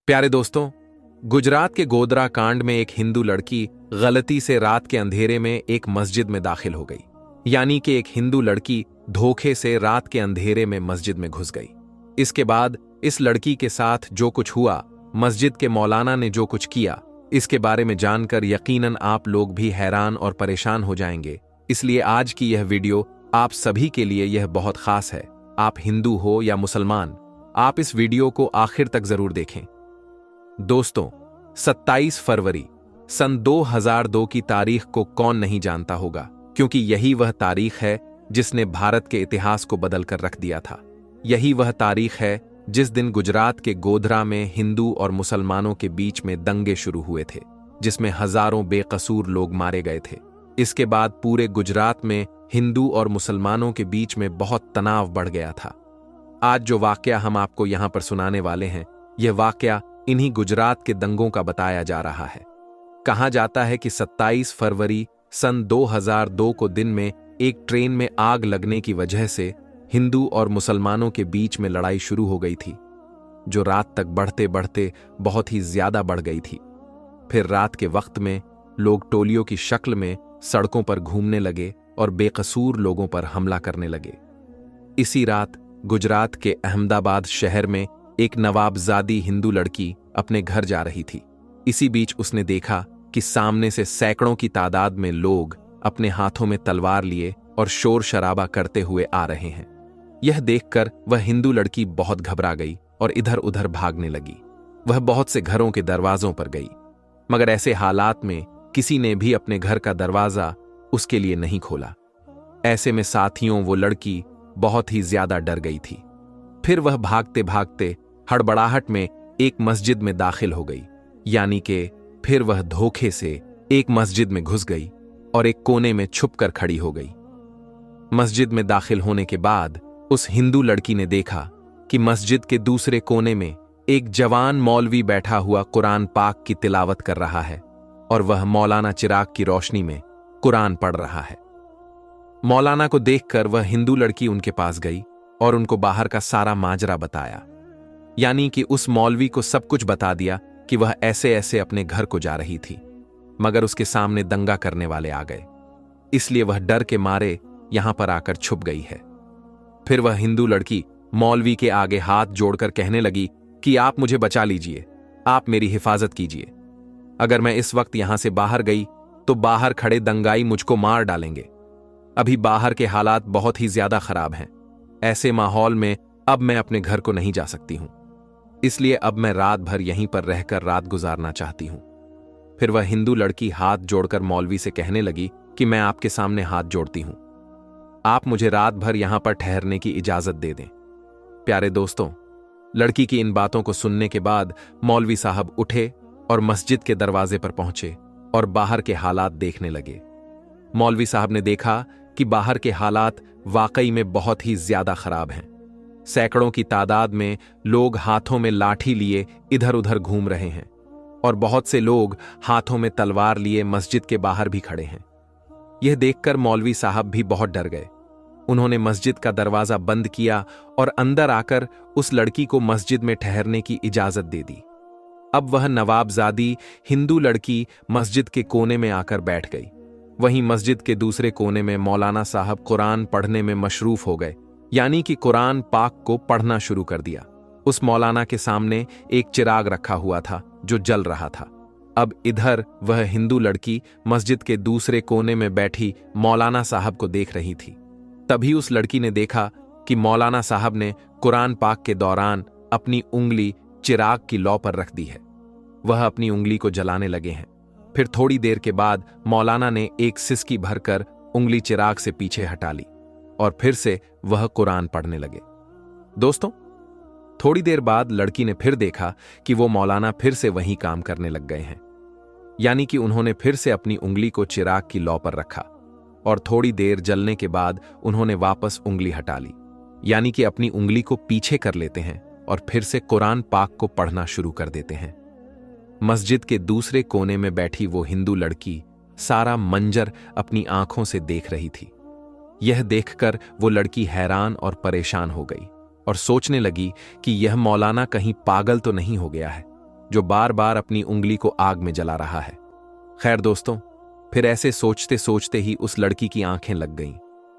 प्यारे दोस्तों, गुजरात के गोधरा कांड में एक हिंदू लड़की गलती से रात के अंधेरे में एक मस्जिद में दाखिल हो गई। यानी कि एक हिंदू लड़की धोखे से रात के अंधेरे में मस्जिद में घुस गई। इसके बाद इस लड़की के साथ जो कुछ हुआ, मस्जिद के मौलाना ने जो कुछ किया, इसके बारे में जानकर यकीनन आप लोग भी हैरान और परेशान हो जाएंगे। इसलिए आज की यह वीडियो आप सभी के लिए यह बहुत खास है। आप हिंदू हो या मुसलमान, आप इस वीडियो को आखिर तक जरूर देखें। दोस्तों, 27 फरवरी सन 2002 की तारीख को कौन नहीं जानता होगा, क्योंकि यही वह तारीख है जिसने भारत के इतिहास को बदल कर रख दिया था। यही वह तारीख है जिस दिन गुजरात के गोधरा में हिंदू और मुसलमानों के बीच में दंगे शुरू हुए थे, जिसमें हजारों बेकसूर लोग मारे गए थे। इसके बाद पूरे गुजरात में हिंदू और मुसलमानों के बीच में बहुत तनाव बढ़ गया था। आज जो वाकया हम आपको यहां पर सुनाने वाले हैं, यह वाकया इन्हीं गुजरात के दंगों का बताया जा रहा है। कहा जाता है कि 27 फरवरी सन 2002 को दिन में एक ट्रेन में आग लगने की वजह से हिंदू और मुसलमानों के बीच में लड़ाई शुरू हो गई थी, जो रात तक बढ़ते बढ़ते बहुत ही ज्यादा बढ़ गई थी। फिर रात के वक्त में लोग टोलियों की शक्ल में सड़कों पर घूमने लगे और बेकसूर लोगों पर हमला करने लगे। इसी रात गुजरात के अहमदाबाद शहर में एक नवाबजादी हिंदू लड़की अपने घर जा रही थी। इसी बीच उसने देखा कि सामने से सैकड़ों की तादाद में लोग अपने हाथों में तलवार लिए और शोर शराबा करते हुए आ रहे हैं। यह देखकर वह हिंदू लड़की बहुत घबरा गई और इधर उधर भागने लगी। वह बहुत से घरों के दरवाजों पर गई, मगर ऐसे हालात में किसी ने भी अपने घर का दरवाजा उसके लिए नहीं खोला। ऐसे में साथियों, वो लड़की बहुत ही ज्यादा डर गई थी। फिर वह भागते भागते हड़बड़ाहट में एक मस्जिद में दाखिल हो गई। यानी कि फिर वह धोखे से एक मस्जिद में घुस गई और एक कोने में छुपकर खड़ी हो गई। मस्जिद में दाखिल होने के बाद उस हिंदू लड़की ने देखा कि मस्जिद के दूसरे कोने में एक जवान मौलवी बैठा हुआ कुरान पाक की तिलावत कर रहा है और वह मौलाना चिराग की रोशनी में कुरान पढ़ रहा है। मौलाना को देखकर वह हिंदू लड़की उनके पास गई और उनको बाहर का सारा माजरा बताया। यानी कि उस मौलवी को सब कुछ बता दिया कि वह ऐसे ऐसे अपने घर को जा रही थी, मगर उसके सामने दंगा करने वाले आ गए, इसलिए वह डर के मारे यहां पर आकर छुप गई है। फिर वह हिंदू लड़की मौलवी के आगे हाथ जोड़कर कहने लगी कि आप मुझे बचा लीजिए, आप मेरी हिफाजत कीजिए। अगर मैं इस वक्त यहां से बाहर गई तो बाहर खड़े दंगाई मुझको मार डालेंगे। अभी बाहर के हालात बहुत ही ज्यादा खराब हैं। ऐसे माहौल में अब मैं अपने घर को नहीं जा सकती हूं, इसलिए अब मैं रात भर यहीं पर रहकर रात गुजारना चाहती हूं। फिर वह हिंदू लड़की हाथ जोड़कर मौलवी से कहने लगी कि मैं आपके सामने हाथ जोड़ती हूं, आप मुझे रात भर यहां पर ठहरने की इजाजत दे दें। प्यारे दोस्तों, लड़की की इन बातों को सुनने के बाद मौलवी साहब उठे और मस्जिद के दरवाजे पर पहुंचे और बाहर के हालात देखने लगे। मौलवी साहब ने देखा कि बाहर के हालात वाकई में बहुत ही ज्यादा खराब हैं। सैकड़ों की तादाद में लोग हाथों में लाठी लिए इधर उधर घूम रहे हैं और बहुत से लोग हाथों में तलवार लिए मस्जिद के बाहर भी खड़े हैं। यह देखकर मौलवी साहब भी बहुत डर गए। उन्होंने मस्जिद का दरवाजा बंद किया और अंदर आकर उस लड़की को मस्जिद में ठहरने की इजाजत दे दी। अब वह नवाबजादी हिंदू लड़की मस्जिद के कोने में आकर बैठ गई। वहीं मस्जिद के दूसरे कोने में मौलाना साहब कुरान पढ़ने में मशरूफ हो गए, यानी कि कुरान पाक को पढ़ना शुरू कर दिया। उस मौलाना के सामने एक चिराग रखा हुआ था जो जल रहा था। अब इधर वह हिंदू लड़की मस्जिद के दूसरे कोने में बैठी मौलाना साहब को देख रही थी। तभी उस लड़की ने देखा कि मौलाना साहब ने कुरान पाक के दौरान अपनी उंगली चिराग की लौ पर रख दी है। वह अपनी उंगली को जलाने लगे हैं। फिर थोड़ी देर के बाद मौलाना ने एक सिसकी भरकर उंगली चिराग से पीछे हटा ली और फिर से वह कुरान पढ़ने लगे। दोस्तों, थोड़ी देर बाद लड़की ने फिर देखा कि वो मौलाना फिर से वही काम करने लग गए हैं। यानी कि उन्होंने फिर से अपनी उंगली को चिराग की लौ पर रखा और थोड़ी देर जलने के बाद उन्होंने वापस उंगली हटा ली। यानी कि अपनी उंगली को पीछे कर लेते हैं और फिर से कुरान पाक को पढ़ना शुरू कर देते हैं। मस्जिद के दूसरे कोने में बैठी वो हिंदू लड़की सारा मंजर अपनी आंखों से देख रही थी। यह देखकर वो लड़की हैरान और परेशान हो गई और सोचने लगी कि यह मौलाना कहीं पागल तो नहीं हो गया है। जो बार बार अपनी उंगली को आग में जला रहा है। खैर दोस्तों, फिर ऐसे सोचते सोचते ही उस लड़की की आंखें लग गईं,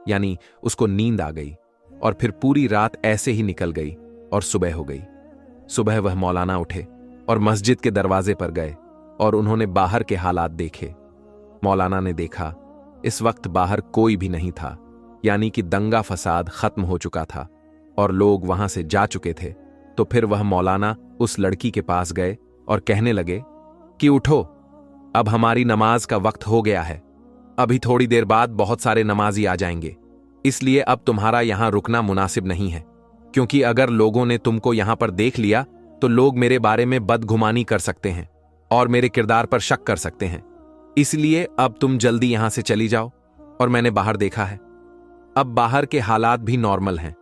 यानी उसको नींद आ गई, और फिर पूरी रात ऐसे ही निकल गई और सुबह हो गई। सुबह वह मौलाना उठे और मस्जिद के दरवाजे पर गए और उन्होंने बाहर के हालात देखे। मौलाना ने देखा इस वक्त बाहर कोई भी नहीं था, यानी कि दंगा फसाद खत्म हो चुका था और लोग वहां से जा चुके थे। तो फिर वह मौलाना उस लड़की के पास गए और कहने लगे कि उठो, अब हमारी नमाज का वक्त हो गया है। अभी थोड़ी देर बाद बहुत सारे नमाजी आ जाएंगे, इसलिए अब तुम्हारा यहां रुकना मुनासिब नहीं है, क्योंकि अगर लोगों ने तुमको यहां पर देख लिया तो लोग मेरे बारे में बदगुमानी कर सकते हैं और मेरे किरदार पर शक कर सकते हैं। इसलिए अब तुम जल्दी यहां से चली जाओ। और मैंने बाहर देखा है, अब बाहर के हालात भी नॉर्मल हैं।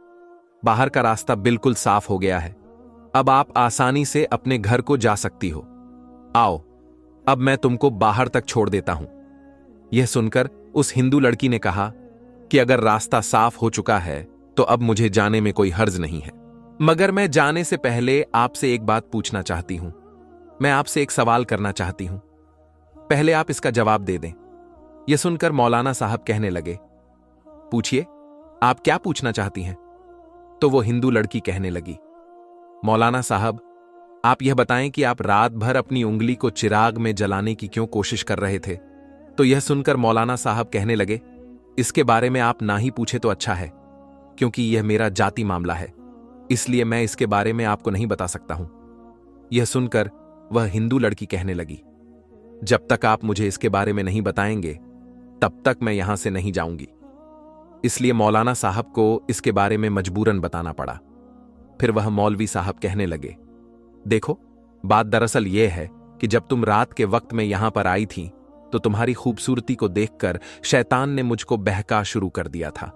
बाहर का रास्ता बिल्कुल साफ हो गया है। अब आप आसानी से अपने घर को जा सकती हो। आओ, अब मैं तुमको बाहर तक छोड़ देता हूं। यह सुनकर उस हिंदू लड़की ने कहा कि अगर रास्ता साफ हो चुका है तो अब मुझे जाने में कोई हर्ज नहीं है, मगर मैं जाने से पहले आपसे एक बात पूछना चाहती हूं। मैं आपसे एक सवाल करना चाहती हूं, पहले आप इसका जवाब दे दें। यह सुनकर मौलाना साहब कहने लगे, पूछिए, आप क्या पूछना चाहती हैं? तो वो हिंदू लड़की कहने लगी, मौलाना साहब, आप यह बताएं कि आप रात भर अपनी उंगली को चिराग में जलाने की क्यों कोशिश कर रहे थे? तो यह सुनकर मौलाना साहब कहने लगे, इसके बारे में आप ना ही पूछे तो अच्छा है, क्योंकि यह मेरा जाति मामला है, इसलिए मैं इसके बारे में आपको नहीं बता सकता हूं। यह सुनकर वह हिंदू लड़की कहने लगी, जब तक आप मुझे इसके बारे में नहीं बताएंगे तब तक मैं यहां से नहीं जाऊंगी। इसलिए मौलाना साहब को इसके बारे में मजबूरन बताना पड़ा। फिर वह मौलवी साहब कहने लगे, देखो, बात दरअसल यह है कि जब तुम रात के वक्त में यहां पर आई थी तो तुम्हारी खूबसूरती को देखकर शैतान ने मुझको बहका शुरू कर दिया था।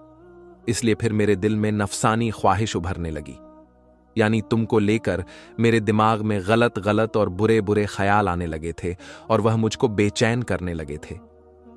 इसलिए फिर मेरे दिल में नफसानी ख्वाहिश उभरने लगी, यानी तुमको लेकर मेरे दिमाग में गलत गलत और बुरे बुरे ख्याल आने लगे थे और वह मुझको बेचैन करने लगे थे।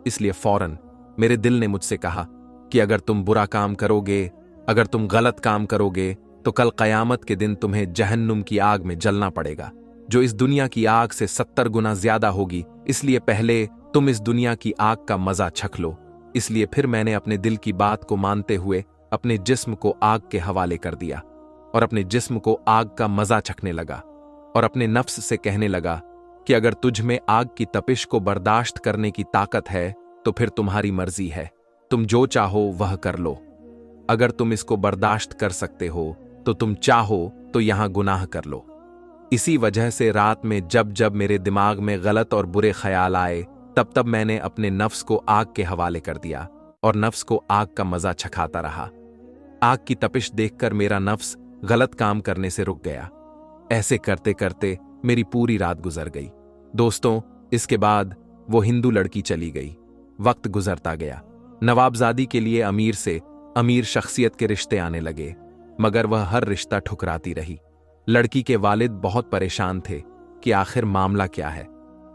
इसलिए फौरन मेरे दिल ने मुझसे कहा कि अगर तुम बुरा काम करोगे, अगर तुम गलत काम करोगे तो कल कयामत के दिन तुम्हें जहन्नुम की आग में जलना पड़ेगा, जो इस दुनिया की आग से 70 गुना ज्यादा होगी। इसलिए पहले तुम इस दुनिया की आग का मजा चख लो। इसलिए फिर मैंने अपने दिल की बात को मानते हुए अपने जिस्म को आग के हवाले कर दिया और अपने जिस्म को आग का मजा चखने लगा और अपने नफ्स से कहने लगा कि अगर तुझ में आग की तपिश को बर्दाश्त करने की ताकत है तो फिर तुम्हारी मर्जी है, तुम जो चाहो वह कर लो। अगर तुम इसको बर्दाश्त कर सकते हो तो तुम चाहो तो यहां गुनाह कर लो। इसी वजह से रात में जब जब मेरे दिमाग में गलत और बुरे ख्याल आए तब तब मैंने अपने नफ्स को आग के हवाले कर दिया और नफ्स को आग का मजा चखाता रहा। आग की तपिश देखकर मेरा नफ्स गलत काम करने से रुक गया। ऐसे करते करते मेरी पूरी रात गुजर गई। दोस्तों, इसके बाद वो हिंदू लड़की चली गई। वक्त गुजरता गया। नवाबजादी के लिए अमीर से अमीर शख्सियत के रिश्ते आने लगे, मगर वह हर रिश्ता ठुकराती रही। लड़की के वालिद बहुत परेशान थे कि आखिर मामला क्या है।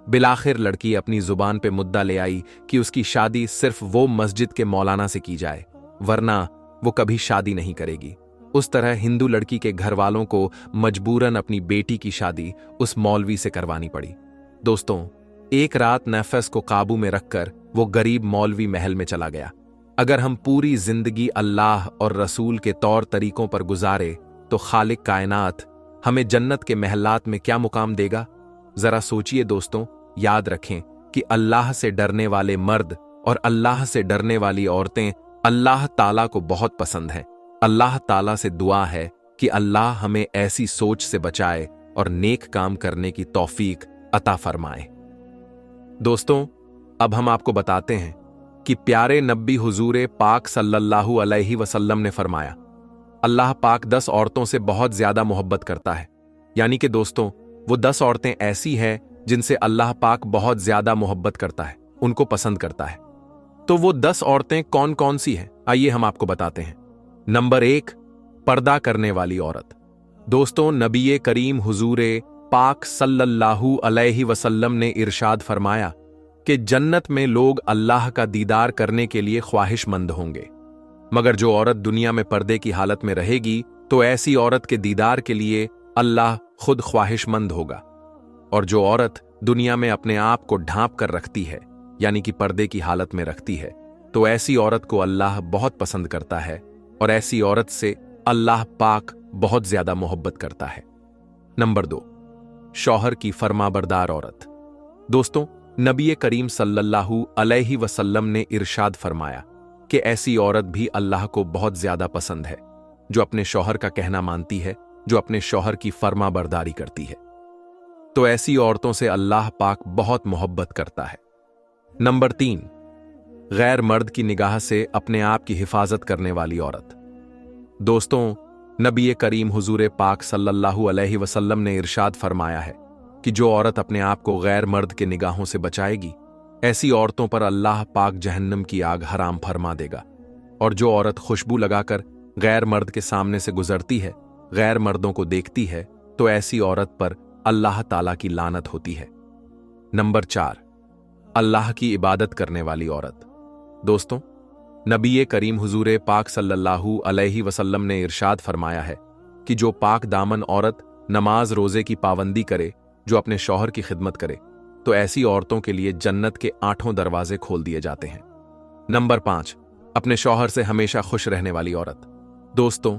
बिलाखिर लड़की अपनी जुबान पे मुद्दा ले आई कि उसकी शादी सिर्फ वो मस्जिद के मौलाना से की जाए, वरना वो कभी शादी नहीं करेगी। उस तरह हिंदू लड़की के घर वालों को मजबूरन अपनी बेटी की शादी उस मौलवी से करवानी पड़ी। दोस्तों, एक रात नफस को काबू में रखकर वो गरीब मौलवी महल में चला गया। अगर हम पूरी जिंदगी अल्लाह और रसूल के तौर तरीकों पर गुजारे तो खालिक कायनात हमें जन्नत के महलात में क्या मुकाम देगा? जरा सोचिए दोस्तों। याद रखें कि अल्लाह से डरने वाले मर्द और अल्लाह से डरने वाली औरतें अल्लाह ताला को बहुत पसंद हैं। अल्लाह ताला से दुआ है कि अल्लाह हमें ऐसी सोच से बचाए और नेक काम करने की तौफीक अता फरमाए। दोस्तों, अब हम आपको बताते हैं कि प्यारे नबी हुजूर पाक सल्लल्लाहु अलैहि वसल्लम ने फरमाया, अल्लाह पाक 10 औरतों से बहुत ज्यादा मोहब्बत करता है। यानी कि दोस्तों, वो 10 औरतें ऐसी हैं जिनसे अल्लाह पाक बहुत ज्यादा मोहब्बत करता है, उनको पसंद करता है। तो वो 10 औरतें कौन कौन सी हैं, आइए हम आपको बताते हैं। नंबर 1, पर्दा करने वाली औरत। दोस्तों, नबी करीम हुजूर पाक सल्लल्लाहु अलैहि वसल्लम ने इरशाद फरमाया कि जन्नत में लोग अल्लाह का दीदार करने के लिए ख्वाहिशमंद होंगे, मगर जो औरत दुनिया में पर्दे की हालत में रहेगी तो ऐसी औरत के दीदार के लिए अल्लाह खुद ख्वाहिशमंद होगा। और जो औरत दुनिया में अपने आप को ढांप कर रखती है, यानी कि पर्दे की हालत में रखती है, तो ऐसी औरत को अल्लाह बहुत पसंद करता है और ऐसी औरत से अल्लाह पाक बहुत ज्यादा मोहब्बत करता है। नंबर 2, शौहर की फरमाबरदार औरत। दोस्तों, नबी करीम सल्लल्लाहु अलैहि वसल्लम ने इरशाद फरमाया कि ऐसी औरत भी अल्लाह को बहुत ज्यादा पसंद है जो अपने शौहर का कहना मानती है, जो अपने शौहर की फरमाबरदारी करती है। तो ऐसी औरतों से अल्लाह पाक बहुत मोहब्बत करता है। नंबर 3, गैर मर्द की निगाह से अपने आप की हिफाजत करने वाली औरत। दोस्तों, नबी करीम हुजूर पाक सल्लल्लाहु अलैहि वसल्लम ने इरशाद फरमाया है कि जो औरत अपने आप को गैर मर्द के निगाहों से बचाएगी, ऐसी औरतों पर अल्लाह पाक जहन्नम की आग हराम फरमा देगा। और जो औरत खुशबू लगाकर गैर मर्द के सामने से गुजरती है, गैर मर्दों को देखती है, तो ऐसी औरत पर अल्लाह ताला की लानत होती है। नंबर 4, अल्लाह की इबादत करने वाली औरत। दोस्तों, नबी करीम हुजूर पाक सल्लल्लाहु अलैहि वसल्लम ने इरशाद फरमाया है कि जो पाक दामन औरत नमाज रोजे की पाबंदी करे, जो अपने शौहर की खिदमत करे, तो ऐसी औरतों के लिए जन्नत के 8 दरवाजे खोल दिए जाते हैं। नंबर 5, अपने शौहर से हमेशा खुश रहने वाली औरत। दोस्तों,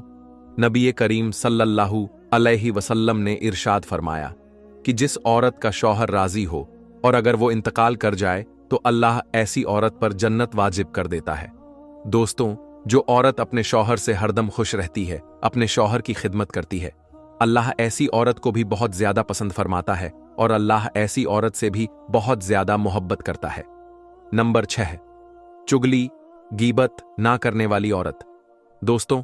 नबी करीम सल्लल्लाहु अलैहि वसल्लम ने इरशाद फरमाया कि जिस औरत का शौहर राजी हो और अगर वो इंतकाल कर जाए तो अल्लाह ऐसी औरत पर जन्नत वाजिब कर देता है। दोस्तों, जो औरत अपने शौहर से हरदम खुश रहती है, अपने शौहर की खिदमत करती है, अल्लाह ऐसी औरत को भी बहुत ज्यादा पसंद फरमाता है और अल्लाह ऐसी औरत से भी बहुत ज्यादा मोहब्बत करता है। नंबर 6, चुगली गीबत ना करने वाली औरत। दोस्तों,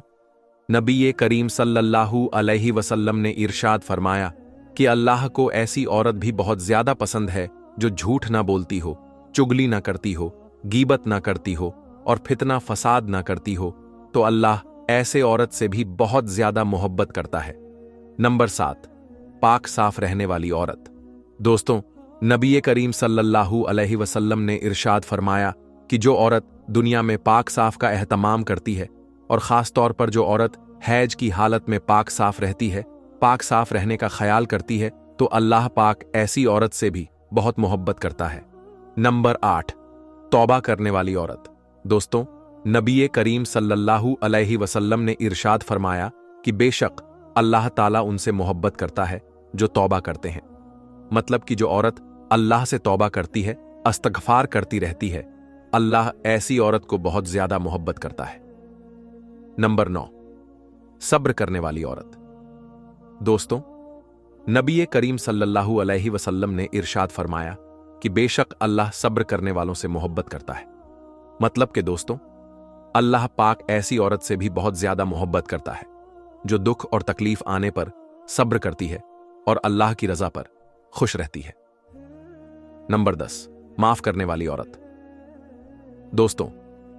नबी करीम सल्लल्लाहु अलैहि वसल्लम ने इरशाद फरमाया कि अल्लाह को ऐसी औरत भी बहुत ज्यादा पसंद है जो झूठ ना बोलती हो, चुगली ना करती हो, गीबत ना करती हो और फितना फसाद ना करती हो, तो अल्लाह ऐसे औरत से भी बहुत ज्यादा मोहब्बत करता है। नंबर 7, पाक साफ रहने वाली औरत। दोस्तों, नबी करीम सल्लल्लाहु अलैहि वसल्लम ने इरशाद फरमाया कि जो औरत दुनिया में पाक साफ का एहतमाम करती है और खास तौर पर जो औरत हैज की हालत में पाक साफ रहती है, पाक साफ रहने का ख्याल करती है, तो अल्लाह पाक ऐसी औरत से भी बहुत मोहब्बत करता है। नंबर 8, तौबा करने वाली औरत। दोस्तों, नबी करीम सल्लल्लाहु अलैहि वसल्लम ने इरशाद फरमाया कि बेशक अल्लाह ताला उनसे मोहब्बत करता है जो तौबा करते हैं। मतलब कि जो औरत अल्लाह से तौबा करती है, इस्तग़फ़ार करती रहती है, अल्लाह ऐसी औरत को बहुत ज्यादा मोहब्बत करता है। नंबर 9, सब्र करने वाली औरत। दोस्तों, नबी करीम सल्लल्लाहु अलैहि वसल्लम ने इरशाद फरमाया कि बेशक अल्लाह सब्र करने वालों से मोहब्बत करता है। मतलब कि दोस्तों, अल्लाह पाक ऐसी औरत से भी बहुत ज्यादा मोहब्बत करता है जो दुख और तकलीफ आने पर सब्र करती है और अल्लाह की रजा पर खुश रहती है। नंबर 10, माफ करने वाली औरत। दोस्तों,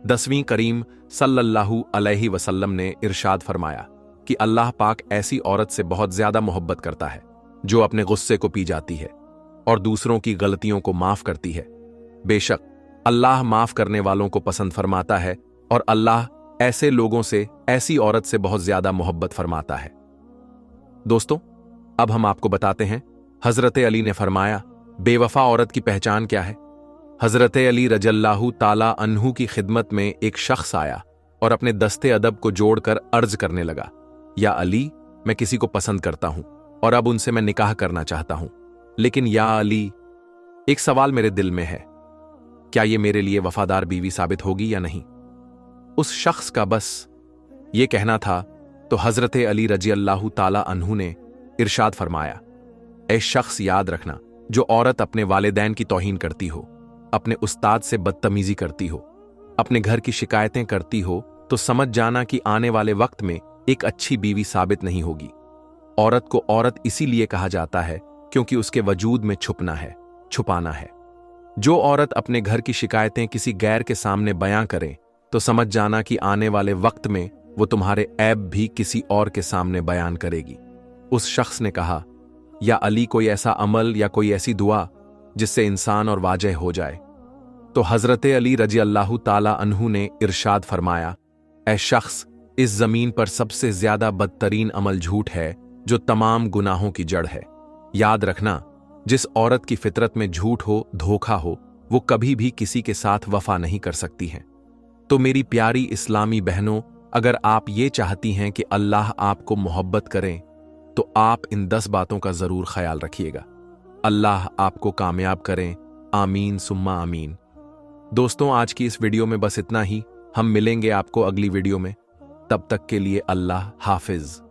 10वीं करीम सल्लल्लाहु अलैहि वसल्लम ने इरशाद फरमाया कि अल्लाह पाक ऐसी औरत से बहुत ज्यादा मोहब्बत करता है जो अपने गुस्से को पी जाती है और दूसरों की गलतियों को माफ करती है। बेशक अल्लाह माफ करने वालों को पसंद फरमाता है और अल्लाह ऐसे लोगों से, ऐसी औरत से बहुत ज्यादा मोहब्बत फरमाता है। दोस्तों, अब हम आपको बताते हैं हजरत अली ने फरमाया बेवफा औरत की पहचान क्या है। हजरत अली रजल्लाहु ताला अन्हु की खिदमत में एक शख्स आया और अपने दस्ते अदब को जोड़कर अर्ज करने लगा, या अली, मैं किसी को पसंद करता हूं और अब उनसे मैं निकाह करना चाहता हूं, लेकिन या अली, एक सवाल मेरे दिल में है, क्या ये मेरे लिए वफादार बीवी साबित होगी या नहीं। उस शख्स का बस ये कहना था तो हजरत अली रज़ियल्लाहु ताला अन्हु ने इरशाद फरमाया, ऐ शख्स, याद रखना, जो औरत अपने वालिदैन की तौहीन करती हो, अपने उस्ताद से बदतमीजी करती हो, अपने घर की शिकायतें करती हो, तो समझ जाना कि आने वाले वक्त में एक अच्छी बीवी साबित नहीं होगी। औरत को औरत इसीलिए कहा जाता है क्योंकि उसके वजूद में छुपना है, छुपाना है। जो औरत अपने घर की शिकायतें किसी गैर के सामने बयां करे, तो समझ जाना कि आने वाले वक्त में वो तुम्हारे ऐब भी किसी और के सामने बयान करेगी। उस शख्स ने कहा, या अली, कोई ऐसा अमल या कोई ऐसी दुआ जिससे इंसान और वाजह हो जाए। तो हजरत अली रज़ियल्लाहु ताला अन्हु ने इरशाद फरमाया, ऐ शख्स, इस जमीन पर सबसे ज्यादा बदतरीन अमल झूठ है जो तमाम गुनाहों की जड़ है। याद रखना, जिस औरत की फितरत में झूठ हो, धोखा हो, वो कभी भी किसी के साथ वफा नहीं कर सकती हैं। तो मेरी प्यारी इस्लामी बहनों, अगर आप ये चाहती हैं कि अल्लाह आपको मोहब्बत करें, तो आप इन 10 बातों का जरूर ख्याल रखिएगा। अल्लाह आपको कामयाब करें। आमीन सुम्मा आमीन। दोस्तों, आज की इस वीडियो में बस इतना ही। हम मिलेंगे आपको अगली वीडियो में। तब तक के लिए अल्लाह हाफिज।